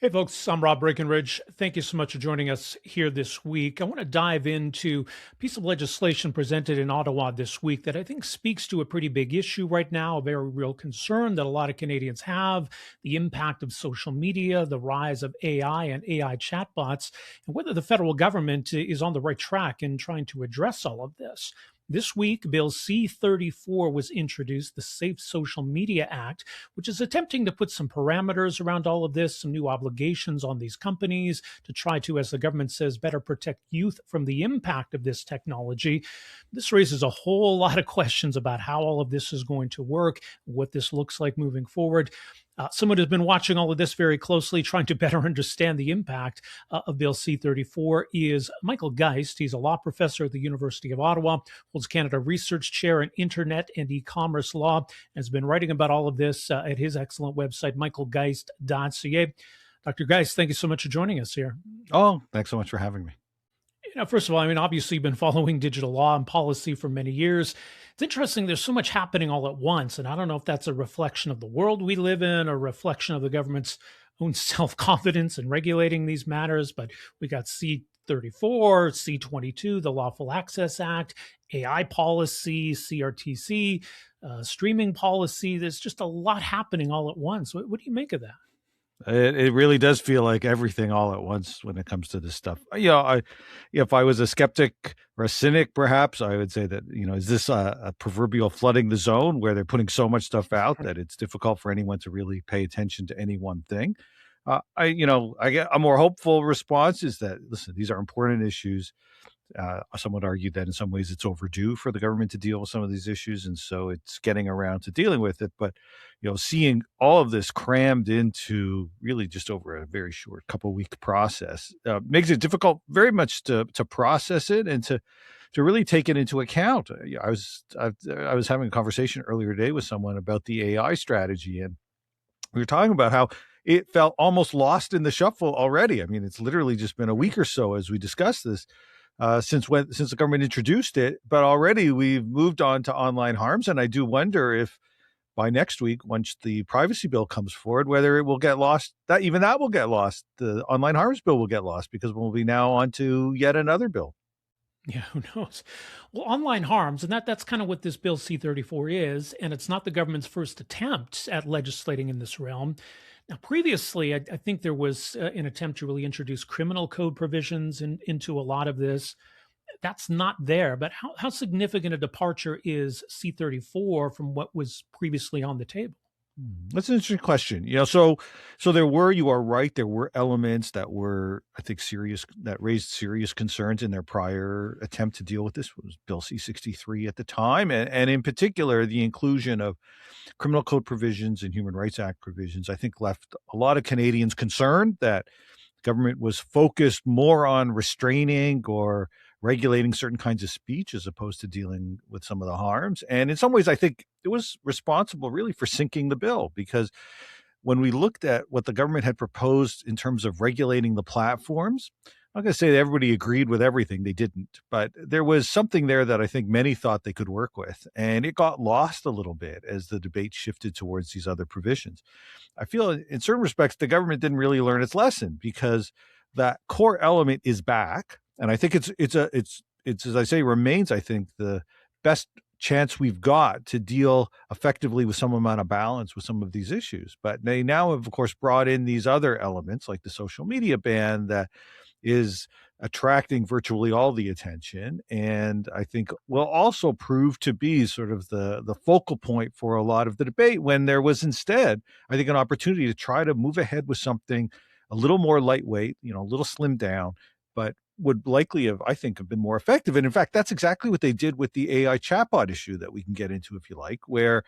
Hey folks, I'm Rob Breckenridge. Thank you so much for joining us here this week. I want to dive into a piece of legislation presented in Ottawa this week that I think speaks to a pretty big issue right now, a very real concern that a lot of Canadians have, the impact of social media, the rise of AI and AI chatbots, and whether the federal government is on the right track in trying to address all of this. This week, Bill C-34 was introduced, the Safe Social Media Act, which is attempting to put some parameters around all of this, some new obligations on these companies to try to, as the government says, better protect youth from the impact of this technology. This raises a whole lot of questions about how all of this is going to work, what this looks like moving forward. Someone who's been watching all of this very closely, trying to better understand the impact of Bill C-34 is Michael Geist. He's a law professor at the University of Ottawa, holds Canada Research Chair in Internet and E-commerce Law, and has been writing about all of this at his excellent website, michaelgeist.ca. Dr. Geist, thank you so much for joining us here. Oh, thanks so much for having me. First of all, obviously you've been following digital law and policy for many years. It's interesting, there's so much happening all at once, and I don't know if that's a reflection of the world we live in or a reflection of the government's own self-confidence in regulating these matters, but we got C-34, C-22, the Lawful Access Act, AI policy, CRTC, streaming policy. There's just a lot happening all at once. What do you make of that? It really does feel like everything all at once when it comes to this stuff. If I was a skeptic or a cynic, perhaps I would say that, is this a proverbial flooding the zone where they're putting so much stuff out that it's difficult for anyone to really pay attention to any one thing? I get a more hopeful response is that, listen, these are important issues. Some would argue that in some ways it's overdue for the government to deal with some of these issues, and so it's getting around to dealing with it. But seeing all of this crammed into really just over a very short couple-week process makes it difficult, very much to process it and to really take it into account. I was having a conversation earlier today with someone about the AI strategy, and we were talking about how it felt almost lost in the shuffle already. I mean, it's literally just been a week or so as we discussed this. Since the government introduced it, but already we've moved on to online harms. And I do wonder if by next week, once the privacy bill comes forward, whether it will get lost, that will get lost. The online harms bill will get lost because we'll be now on to yet another bill. Yeah, who knows? Well, online harms, and that's kind of what this Bill C-34 is, and it's not the government's first attempt at legislating in this realm. Now, previously, I think there was an attempt to really introduce criminal code provisions into a lot of this. That's not there, but how significant a departure is C-34 from what was previously on the table? That's an interesting question. So you are right. There were elements that were, I think, that raised serious concerns in their prior attempt to deal with this. It was Bill C-63 at the time. And in particular, the inclusion of criminal code provisions and Human Rights Act provisions, I think left a lot of Canadians concerned that government was focused more on restraining or regulating certain kinds of speech as opposed to dealing with some of the harms. And in some ways, I think it was responsible really for sinking the bill, because when we looked at what the government had proposed in terms of regulating the platforms, I'm not going to say that everybody agreed with everything. They didn't, but there was something there that I think many thought they could work with. And it got lost a little bit as the debate shifted towards these other provisions. I feel in certain respects, the government didn't really learn its lesson, because that core element is back. And I think it's as I say, remains, I think, the best chance we've got to deal effectively with some amount of balance with some of these issues. But they now have, of course, brought in these other elements like the social media ban that is attracting virtually all the attention, and I think will also prove to be sort of the focal point for a lot of the debate, when there was instead, I think, an opportunity to try to move ahead with something a little more lightweight, a little slimmed down, but would likely have, I think, have been more effective. And in fact, that's exactly what they did with the AI chatbot issue that we can get into if you like, where,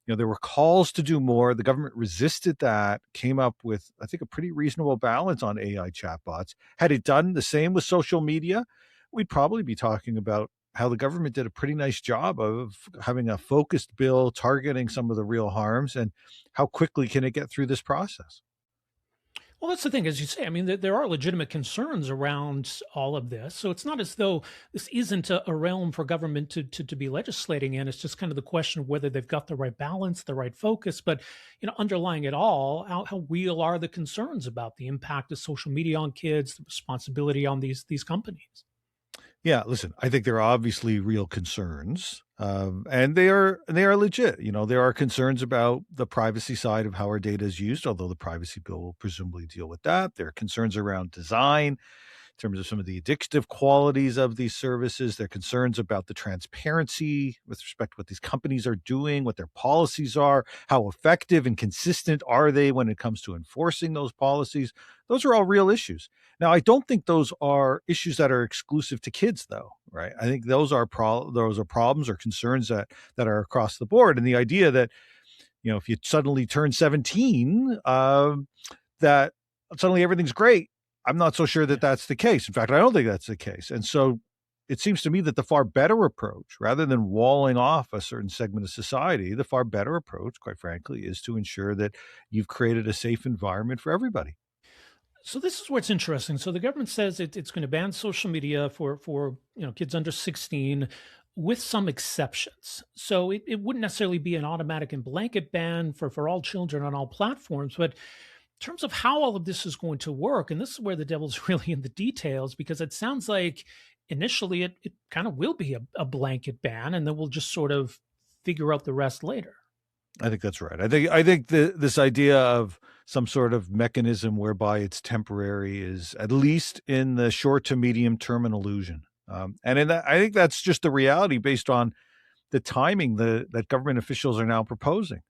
there were calls to do more. The government resisted that, came up with, I think, a pretty reasonable balance on AI chatbots. Had it done the same with social media, we'd probably be talking about how the government did a pretty nice job of having a focused bill targeting some of the real harms, and how quickly can it get through this process. Well, that's the thing, as you say. I mean, there are legitimate concerns around all of this. So it's not as though this isn't a realm for government to be legislating in. It's just kind of the question of whether they've got the right balance, the right focus. But underlying it all, how real are the concerns about the impact of social media on kids, the responsibility on these companies? Yeah, listen, I think there are obviously real concerns, and they are legit. There are concerns about the privacy side of how our data is used, although the privacy bill will presumably deal with that. There are concerns around design in terms of some of the addictive qualities of these services. There are concerns about the transparency with respect to what these companies are doing, what their policies are, how effective and consistent are they when it comes to enforcing those policies. Those are all real issues. Now, I don't think those are issues that are exclusive to kids, though, right? I think those are problems or concerns that are across the board. And the idea that if you suddenly turn 17, that suddenly everything's great. I'm not so sure that that's the case. In fact, I don't think that's the case. And so it seems to me that the far better approach, rather than walling off a certain segment of society, the far better approach, quite frankly, is to ensure that you've created a safe environment for everybody. So this is what's interesting. So the government says it's going to ban social media for kids under 16, with some exceptions. So it wouldn't necessarily be an automatic and blanket ban for all children on all platforms, but in terms of how all of this is going to work, and this is where the devil's really in the details, because it sounds like initially it kind of will be a blanket ban, and then we'll just sort of figure out the rest later. I think that's right. I think this idea of some sort of mechanism whereby it's temporary is, at least in the short to medium term, an illusion. And in that, I think that's just the reality based on the timing that government officials are now proposing.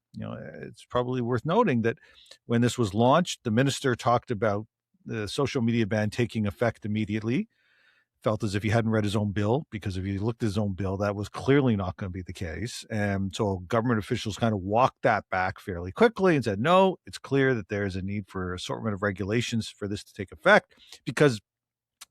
It's probably worth noting that when this was launched, the minister talked about the social media ban taking effect immediately. Felt as if he hadn't read his own bill, because if he looked at his own bill, that was clearly not going to be the case. And so government officials kind of walked that back fairly quickly and said, no, it's clear that there is a need for assortment of regulations for this to take effect, because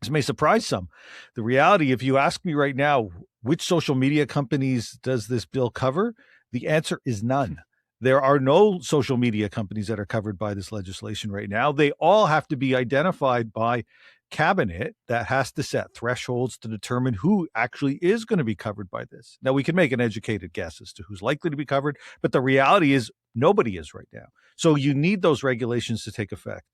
this may surprise some. The reality, if you ask me right now, which social media companies does this bill cover? The answer is none. There are no social media companies that are covered by this legislation right now. They all have to be identified by cabinet that has to set thresholds to determine who actually is going to be covered by this. Now, we can make an educated guess as to who's likely to be covered, but the reality is nobody is right now. So you need those regulations to take effect.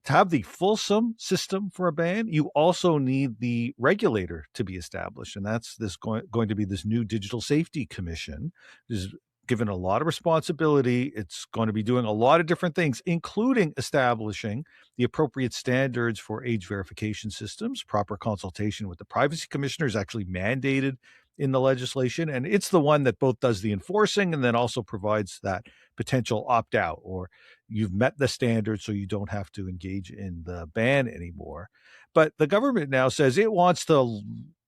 To have the fulsome system for a ban, you also need the regulator to be established. And that's going to be this new Digital Safety Commission. This is given a lot of responsibility. It's going to be doing a lot of different things, including establishing the appropriate standards for age verification systems. Proper consultation with the privacy commissioner is actually mandated in the legislation. And it's the one that both does the enforcing and then also provides that potential opt-out, or you've met the standard, so you don't have to engage in the ban anymore. But the government now says it wants to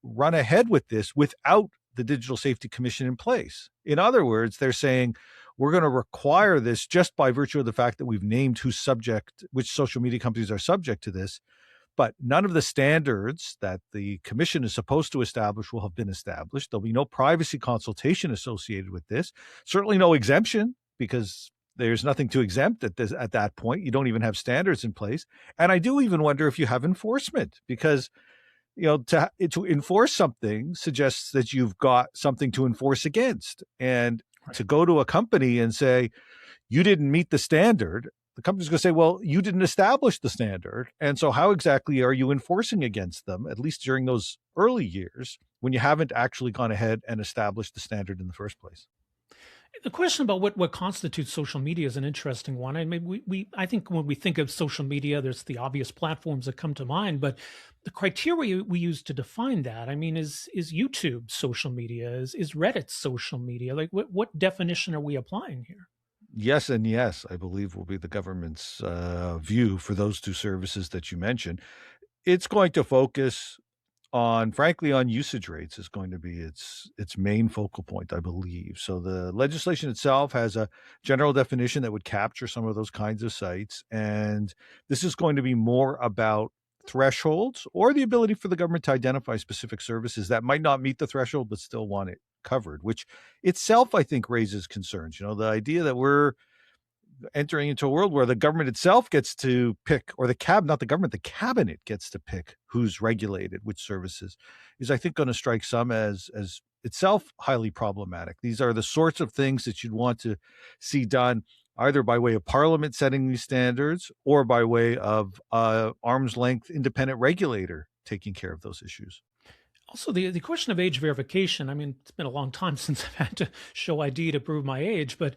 run ahead with this without the Digital Safety Commission in place. In other words, they're saying we're going to require this just by virtue of the fact that we've named which social media companies are subject to this. But none of the standards that the commission is supposed to establish will have been established. There'll be no privacy consultation associated with this. Certainly no exemption, because there's nothing to exempt at that point. You don't even have standards in place. And I do even wonder if you have enforcement, because to enforce something suggests that you've got something to enforce against. And Right. to go to a company and say, you didn't meet the standard, the company's going to say, well, you didn't establish the standard. And so how exactly are you enforcing against them, at least during those early years, when you haven't actually gone ahead and established the standard in the first place? The question about what constitutes social media is an interesting one. I mean, I think when we think of social media, there's the obvious platforms that come to mind, but the criteria we use to define that, I mean, is YouTube social media? Is Reddit social media? Like, what definition are we applying here? Yes and yes, I believe, will be the government's view for those two services that you mentioned. It's going to focus frankly, on usage rates is going to be its main focal point, I believe. So the legislation itself has a general definition that would capture some of those kinds of sites. And this is going to be more about thresholds, or the ability for the government to identify specific services that might not meet the threshold but still want it covered, which itself, I think, raises concerns. The idea that we're entering into a world where the government itself gets to pick, or not the government, the cabinet gets to pick who's regulated, which services, is I think going to strike some as itself highly problematic. These are the sorts of things that you'd want to see done either by way of Parliament setting these standards or by way of arm's length independent regulator taking care of those issues. Also, the question of age verification. I mean, it's been a long time since I've had to show ID to prove my age, but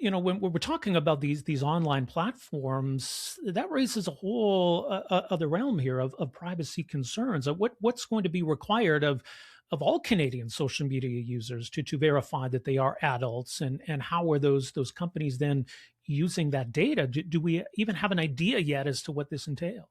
when we're talking about these online platforms, that raises a whole other realm here of privacy concerns. Of what's going to be required of all Canadian social media users to verify that they are adults, and how are those companies then using that data? Do we even have an idea yet as to what this entails?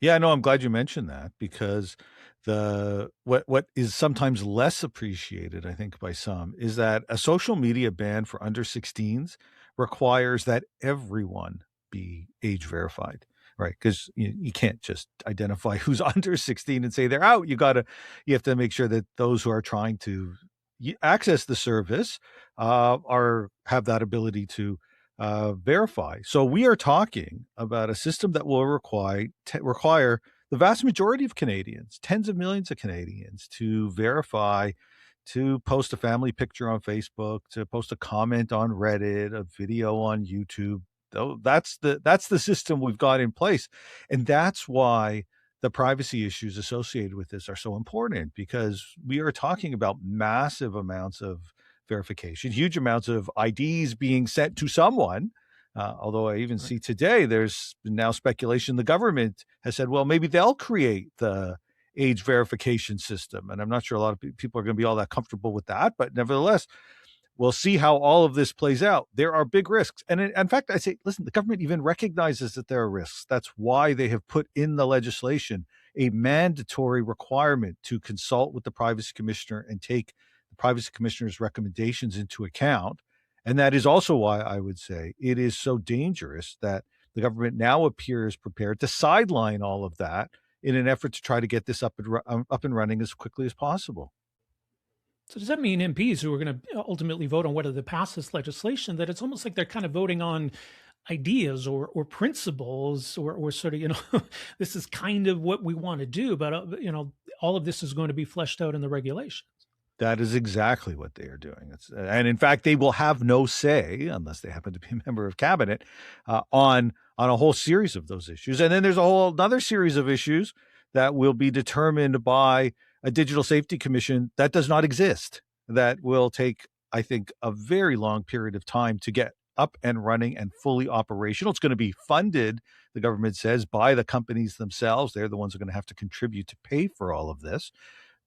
Yeah, no, I'm glad you mentioned that, because the what is sometimes less appreciated, I think, by some, is that a social media ban for under 16s requires that everyone be age verified, right? Because you can't just identify who's under 16 and say they're out. You have to make sure that those who are trying to access the service have that ability to verify. So we are talking about a system that will require the vast majority of Canadians, tens of millions of Canadians, to verify, to post a family picture on Facebook, to post a comment on Reddit, a video on YouTube. That's the system we've got in place, and that's why the privacy issues associated with this are so important, because we are talking about massive amounts of verification, huge amounts of IDs being sent to someone. Although I even see today, there's now speculation the government has said, well, maybe they'll create the age verification system. And I'm not sure a lot of people are going to be all that comfortable with that. But nevertheless, we'll see how all of this plays out. There are big risks. And in fact, I say, listen, the government even recognizes that there are risks. That's why they have put in the legislation a mandatory requirement to consult with the privacy commissioner and take the privacy commissioner's recommendations into account. And that is also why I would say it is so dangerous that the government now appears prepared to sideline all of that in an effort to try to get this up and running as quickly as possible. So does that mean MPs who are going to ultimately vote on whether to pass this legislation, that it's almost like they're kind of voting on ideas or principles, or sort of, this is kind of what we want to do, but all of this is going to be fleshed out in the regulations? That is exactly what they are doing. And in fact, they will have no say, unless they happen to be a member of cabinet, on a whole series of those issues. And then there's a whole another series of issues that will be determined by a digital safety commission that does not exist, that will take, I think, a very long period of time to get up and running and fully operational. It's going to be funded, the government says, by the companies themselves. They're the ones who are going to have to contribute to pay for all of this.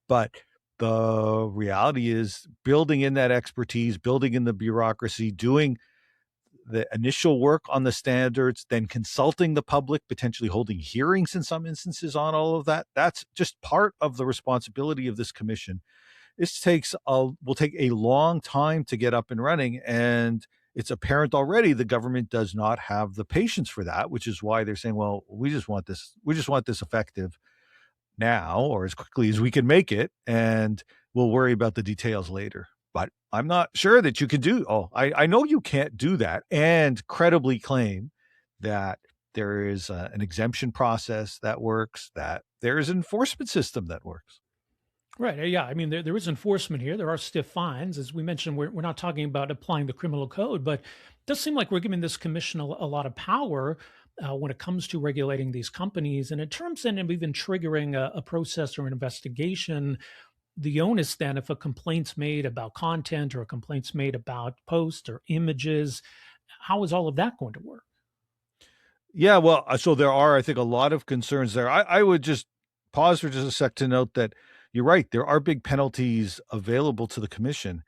But the reality is building in that expertise, building in the bureaucracy, doing the initial work on the standards, then consulting the public, potentially holding hearings in some instances on all of that. That's just part of the responsibility of this commission. This will take a long time to get up and running, and it's apparent already the government does not have the patience for that, which is why they're saying, well, we just want this effective now, or as quickly as we can make it, and we'll worry about the details later. But I'm not sure that you can I know you can't do that and credibly claim that there is an exemption process that works, that there is an enforcement system that works. Right. Yeah. I mean, there is enforcement here. There are stiff fines. As we mentioned, we're not talking about applying the criminal code, but it does seem like we're giving this commission a lot of power when it comes to regulating these companies. And in terms then of even triggering a process or an investigation, the onus then, if a complaint's made about content or a complaint's made about posts or images, how is all of that going to work? Yeah, well, so there are, I think, a lot of concerns there. I would just pause for just a sec to note that you're right. There are big penalties available to the commission.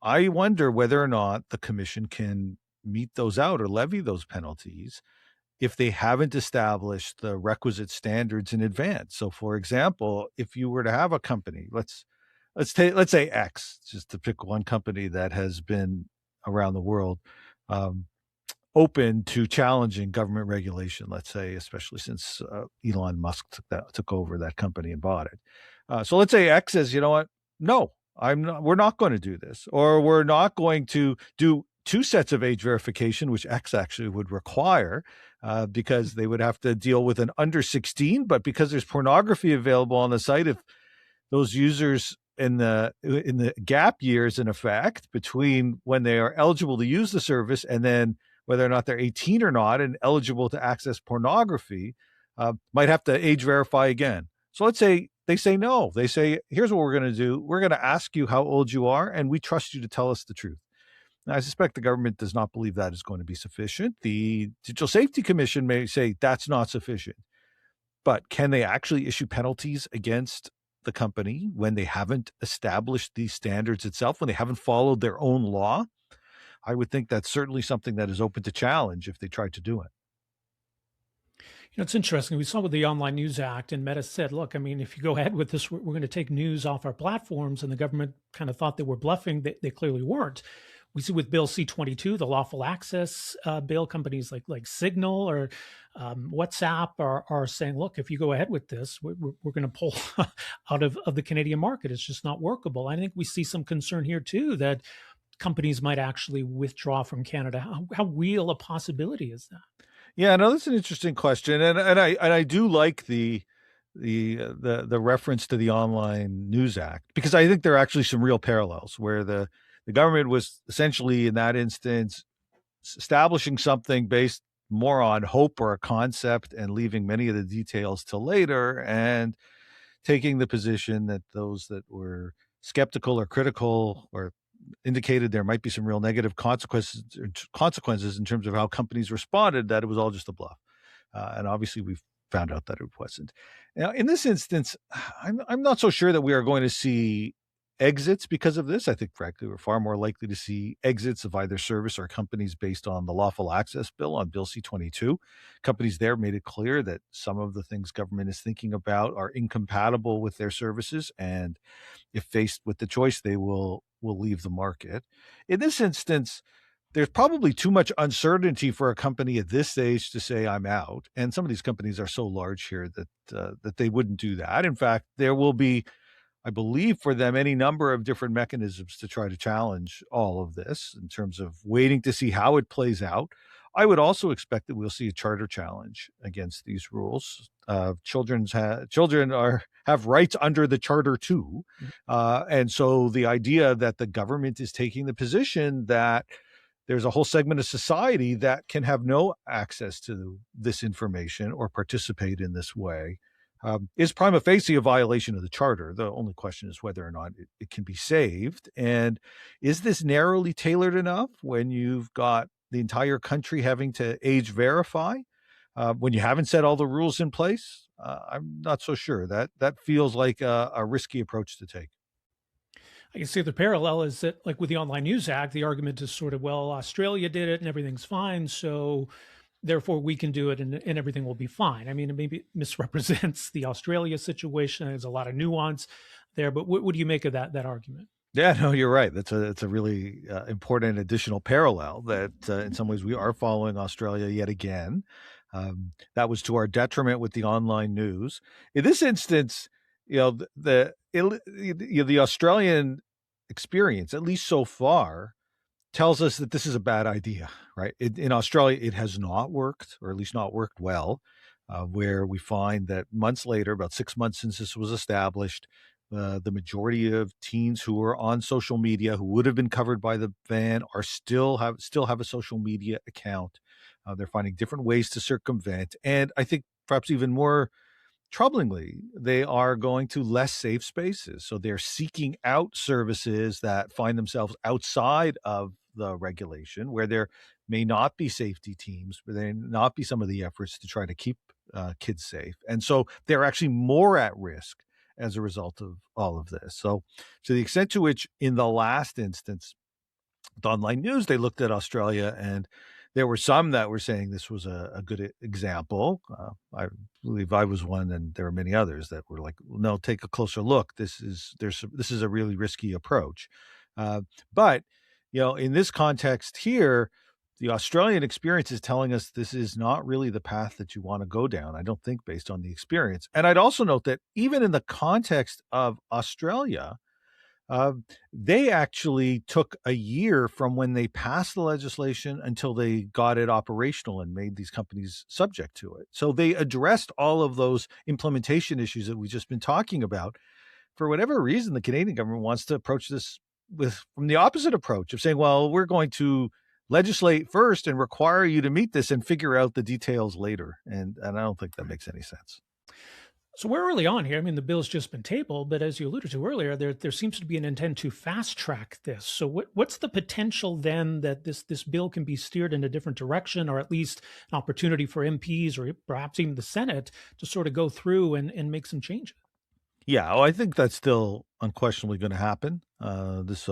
I wonder whether or not the commission can mete those out or levy those penalties if they haven't established the requisite standards in advance. So, for example, if you were to have a company, let's say X, just to pick one company that has been around the world, open to challenging government regulation, let's say, especially since Elon Musk took over that company and bought it. So let's say X says, you know what? No, we're not going to do this, or we're not going to do two sets of age verification, which X actually would require, because they would have to deal with an under 16. But because there's pornography available on the site, if those users in the gap years, in effect, between when they are eligible to use the service and then whether or not they're 18 or not and eligible to access pornography, might have to age verify again. So let's say they say no. They say, here's what we're going to do. We're going to ask you how old you are, and we trust you to tell us the truth. Now, I suspect the government does not believe that is going to be sufficient. The Digital Safety Commission may say that's not sufficient. But can they actually issue penalties against the company when they haven't established these standards itself, when they haven't followed their own law? I would think that's certainly something that is open to challenge if they tried to do it. It's interesting. We saw with the Online News Act, and Meta said, look, I mean, if you go ahead with this, we're going to take news off our platforms. And the government kind of thought they were bluffing. They clearly weren't. We see with Bill C-34, the lawful access bill, companies like Signal or WhatsApp are saying, look, if you go ahead with this, we're going to pull out of the Canadian market. It's just not workable. I think we see some concern here, too, that companies might actually withdraw from Canada. How real a possibility is that? Yeah, no, that's an interesting question, and I do like the reference to the Online News Act, because I think there are actually some real parallels where the government was essentially in that instance establishing something based more on hope or a concept and leaving many of the details till later, and taking the position that those that were skeptical or critical or indicated there might be some real negative consequences in terms of how companies responded, that it was all just a bluff. And obviously we've found out that it wasn't. Now, in this instance, I'm not so sure that we are going to see exits because of this. I think, frankly, we're far more likely to see exits of either service or companies based on the lawful access bill on Bill C-22. Companies there made it clear that some of the things government is thinking about are incompatible with their services, and if faced with the choice, they will leave the market. In this instance, there's probably too much uncertainty for a company at this stage to say I'm out. And some of these companies are so large here that they wouldn't do that. In fact, there will be, I believe, for them any number of different mechanisms to try to challenge all of this in terms of waiting to see how it plays out. I would also expect that we'll see a charter challenge against these rules. Children have rights under the charter too, and so the idea that the government is taking the position that there's a whole segment of society that can have no access to this information or participate in this way is prima facie a violation of the charter. The only question is whether or not it can be saved. And is this narrowly tailored enough when you've got the entire country having to age verify when you haven't set all the rules in place? I'm not so sure. That feels like a risky approach to take. I can see the parallel is that, like with the Online News Act, the argument is sort of, well, Australia did it and everything's fine, so therefore we can do it and everything will be fine. I mean, it maybe misrepresents the Australia situation. There's a lot of nuance there, but what do you make of that argument? Yeah, no, you're right. That's a really important additional parallel that in some ways we are following Australia yet again. That was to our detriment with the online news. In this instance, the Australian experience, at least so far, tells us that this is a bad idea, right? In Australia, it has not worked, or at least not worked well, where we find that months later, about 6 months since this was established, the majority of teens who are on social media who would have been covered by the ban are still have a social media account. They're finding different ways to circumvent. And I think perhaps even more troublingly, they are going to less safe spaces. So they're seeking out services that find themselves outside of the regulation, where there may not be safety teams, where there may not be some of the efforts to try to keep kids safe. And so they're actually more at risk as a result of all of this. So to the extent to which in the last instance, the online news, they looked at Australia, and there were some that were saying this was a good example. I believe I was one, and there were many others that were like, no, take a closer look. This is a really risky approach. But in this context here, the Australian experience is telling us this is not really the path that you want to go down, I don't think, based on the experience. And I'd also note that even in the context of Australia, Uh, they actually took a year from when they passed the legislation until they got it operational and made these companies subject to it. So they addressed all of those implementation issues that we've just been talking about. For whatever reason, the Canadian government wants to approach this from the opposite approach of saying, well, we're going to legislate first and require you to meet this and figure out the details later. And I don't think that makes any sense. So we're early on here. I mean, the bill's just been tabled, but as you alluded to earlier, there seems to be an intent to fast track this. So what's the potential then that this bill can be steered in a different direction, or at least an opportunity for MPs or perhaps even the Senate to sort of go through and make some changes? Yeah, I think that's still unquestionably going to happen. This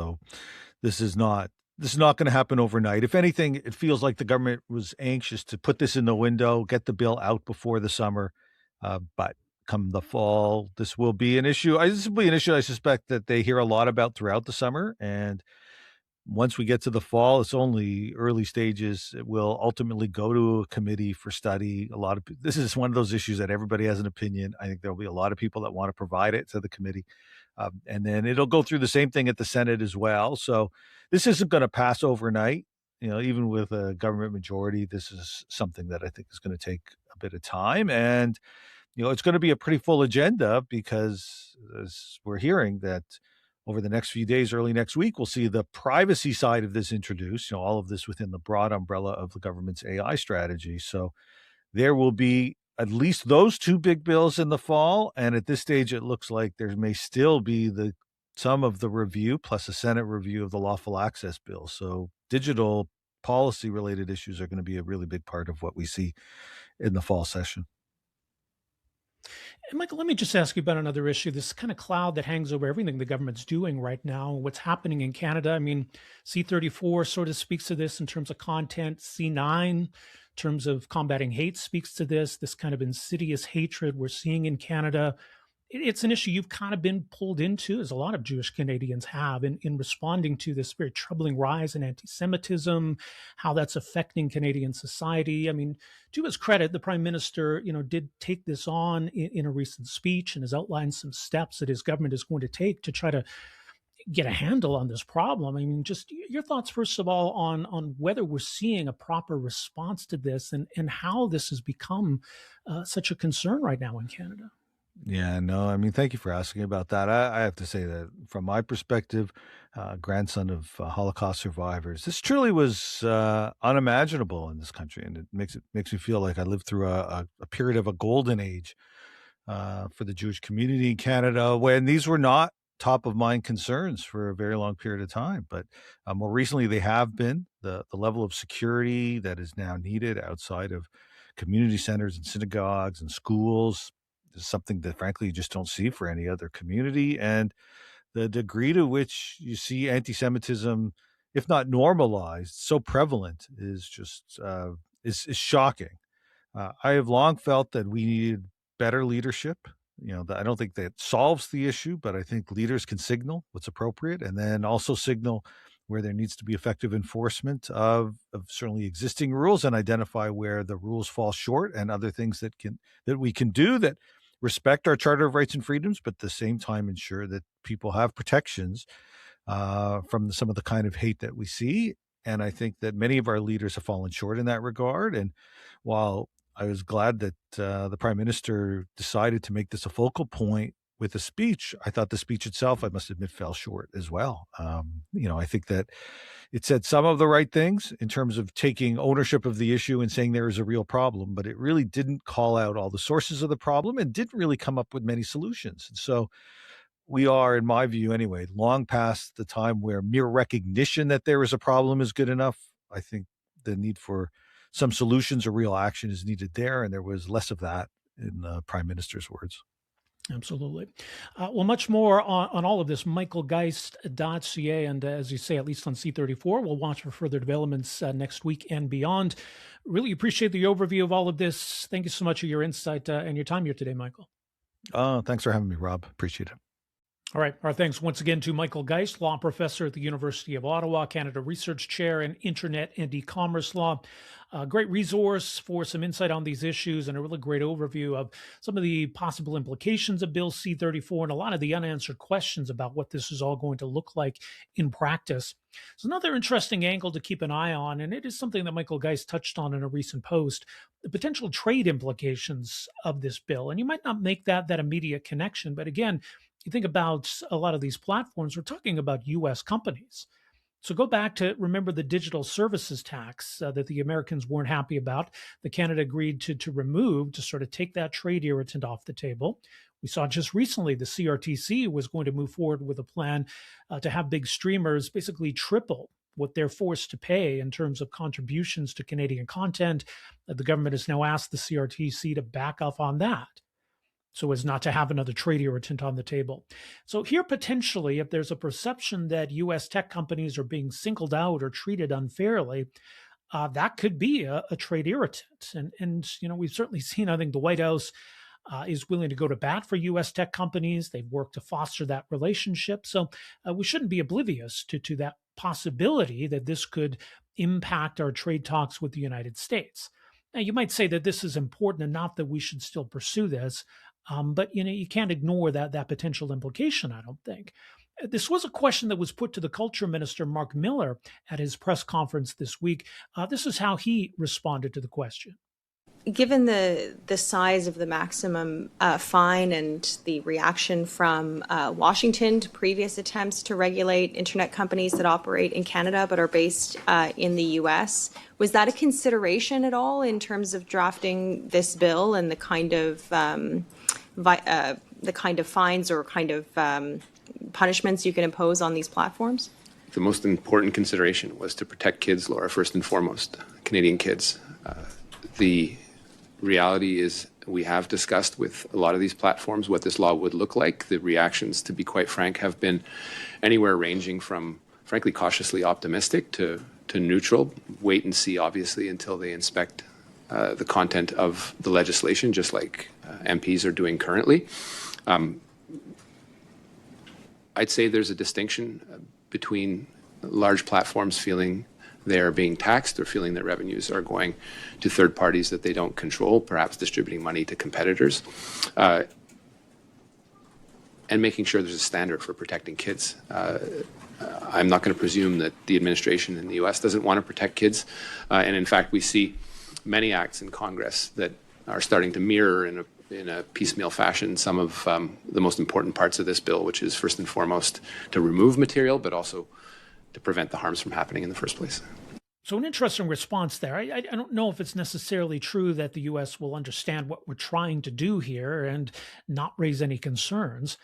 is not going to happen overnight. If anything, it feels like the government was anxious to put this in the window, get the bill out before the summer. But come the fall, this will be an issue. This will be an issue I suspect that they hear a lot about throughout the summer. And once we get to the fall, it's only early stages. It will ultimately go to a committee for study. This is one of those issues that everybody has an opinion. I think there'll be a lot of people that want to provide it to the committee. And then it'll go through the same thing at the Senate as well. So this isn't going to pass overnight. Even with a government majority, this is something that I think is going to take a bit of time. And, it's going to be a pretty full agenda because, as we're hearing, that over the next few days, early next week, we'll see the privacy side of this introduced, all of this within the broad umbrella of the government's AI strategy. So there will be at least those two big bills in the fall. And at this stage, it looks like there may still be some of the review plus a Senate review of the lawful access bill. So digital policy related issues are going to be a really big part of what we see in the fall session. And Michael, let me just ask you about another issue, this kind of cloud that hangs over everything the government's doing right now, what's happening in Canada. I mean, C-34 sort of speaks to this in terms of content. C-9, in terms of combating hate, speaks to this kind of insidious hatred we're seeing in Canada. It's an issue you've kind of been pulled into, as a lot of Jewish Canadians have, in responding to this very troubling rise in anti-Semitism, how that's affecting Canadian society. I mean, to his credit, the Prime Minister, did take this on in a recent speech and has outlined some steps that his government is going to take to try to get a handle on this problem. I mean, just your thoughts, first of all, on whether we're seeing a proper response to this and how this has become such a concern right now in Canada. Yeah, no, I mean, thank you for asking about that. I have to say that from my perspective, grandson of Holocaust survivors, this truly was unimaginable in this country, and it makes me feel like I lived through a period of a golden age for the Jewish community in Canada when these were not top of mind concerns for a very long period of time. But more recently, they have been. The level of security that is now needed outside of community centers and synagogues and schools is something that frankly you just don't see for any other community. And the degree to which you see anti-Semitism, if not normalized, so prevalent is just is shocking. I have long felt that we needed better leadership. I don't think that solves the issue, but I think leaders can signal what's appropriate and then also signal where there needs to be effective enforcement of certainly existing rules and identify where the rules fall short and other things that we can do that respect our Charter of Rights and Freedoms, but at the same time ensure that people have protections from some of the kind of hate that we see. And I think that many of our leaders have fallen short in that regard. And while I was glad that the Prime Minister decided to make this a focal point with a speech, I thought the speech itself, I must admit, fell short as well. I think that it said some of the right things in terms of taking ownership of the issue and saying there is a real problem, but it really didn't call out all the sources of the problem and didn't really come up with many solutions. And so we are, in my view anyway, long past the time where mere recognition that there is a problem is good enough. I think the need for some solutions or real action is needed there, and there was less of that in the Prime Minister's words. Absolutely. Well, much more on all of this, michaelgeist.ca. And as you say, at least on C-34, we'll watch for further developments next week and beyond. Really appreciate the overview of all of this. Thank you so much for your insight and your time here today, Michael. Thanks for having me, Rob. Appreciate it. All right. Our thanks once again to Michael Geist, law professor at the University of Ottawa, Canada Research Chair in Internet and E-commerce Law. A great resource for some insight on these issues and a really great overview of some of the possible implications of Bill C-34 and a lot of the unanswered questions about what this is all going to look like in practice. It's another interesting angle to keep an eye on, and it is something that Michael Geist touched on in a recent post, the potential trade implications of this bill. And you might not make that immediate connection, but again, you think about a lot of these platforms, we're talking about US companies. So go back to remember the digital services tax that the Americans weren't happy about, that Canada agreed to remove to sort of take that trade irritant off the table. We saw just recently the CRTC was going to move forward with a plan to have big streamers basically triple what they're forced to pay in terms of contributions to Canadian content. The government has now asked the CRTC to back off on that, so as not to have another trade irritant on the table. So here, potentially, if there's a perception that U.S. tech companies are being singled out or treated unfairly, that could be a trade irritant. And we've certainly seen, I think the White House is willing to go to bat for U.S. tech companies. They've worked to foster that relationship. So we shouldn't be oblivious to that possibility that this could impact our trade talks with the United States. Now, you might say that this is important enough that we should still pursue this. But you can't ignore that potential implication, I don't think. This was a question that was put to the Culture Minister, Mark Miller, at his press conference this week. This is how he responded to the question. Given the size of the maximum fine and the reaction from Washington to previous attempts to regulate internet companies that operate in Canada but are based in the U.S., was that a consideration at all in terms of drafting this bill and the kind of fines or kind of punishments you can impose on these platforms? The most important consideration was to protect kids, Laura, first and foremost, Canadian kids. The reality is we have discussed with a lot of these platforms what this law would look like. The reactions, to be quite frank, have been anywhere ranging from, frankly, cautiously optimistic to neutral. Wait and see, obviously, until they inspect the content of the legislation, just like MPs are doing currently. I'd say there's a distinction between large platforms feeling they are being taxed or feeling their revenues are going to third parties that they don't control, perhaps distributing money to competitors, and making sure there's a standard for protecting kids. I'm not going to presume that the administration in the U.S. doesn't want to protect kids. And in fact, we see many acts in Congress that are starting to mirror in a piecemeal fashion some of the most important parts of this bill, which is first and foremost to remove material, but also to prevent the harms from happening in the first place. So an interesting response there. I don't know if it's necessarily true that the U.S. will understand what we're trying to do here and not raise any concerns.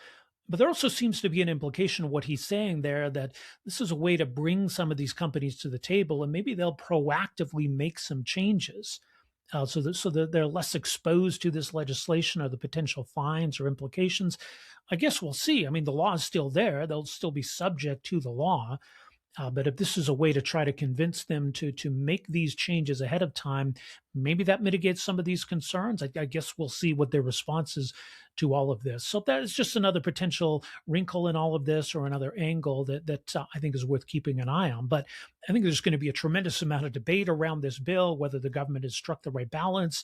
But there also seems to be an implication of what he's saying there, that this is a way to bring some of these companies to the table, and maybe they'll proactively make some changes so that they're less exposed to this legislation or the potential fines or implications. I guess we'll see. I mean, the law is still there. They'll still be subject to the law. But if this is a way to try to convince them to make these changes ahead of time, maybe that mitigates some of these concerns. I guess we'll see what their response is to all of this. So that is just another potential wrinkle in all of this, or another angle that I think is worth keeping an eye on. But I think there's going to be a tremendous amount of debate around this bill, whether the government has struck the right balance.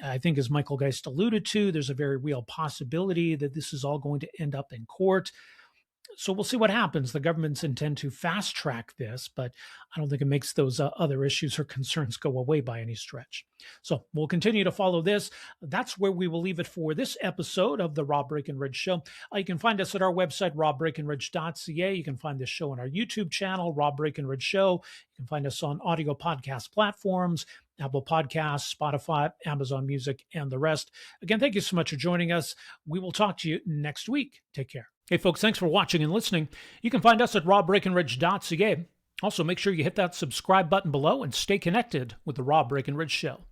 I think, as Michael Geist alluded to, there's a very real possibility that this is all going to end up in court. So we'll see what happens. The governments intend to fast track this, but I don't think it makes those other issues or concerns go away by any stretch. So we'll continue to follow this. That's where we will leave it for this episode of the Rob Breckenridge Show. You can find us at our website, robbreckenridge.ca. You can find this show on our YouTube channel, Rob Breckenridge Show. You can find us on audio podcast platforms, Apple Podcasts, Spotify, Amazon Music, and the rest. Again, thank you so much for joining us. We will talk to you next week. Take care. Hey, folks, thanks for watching and listening. You can find us at robbreckenridge.ca. Also, make sure you hit that subscribe button below and stay connected with The Rob Breckenridge Show.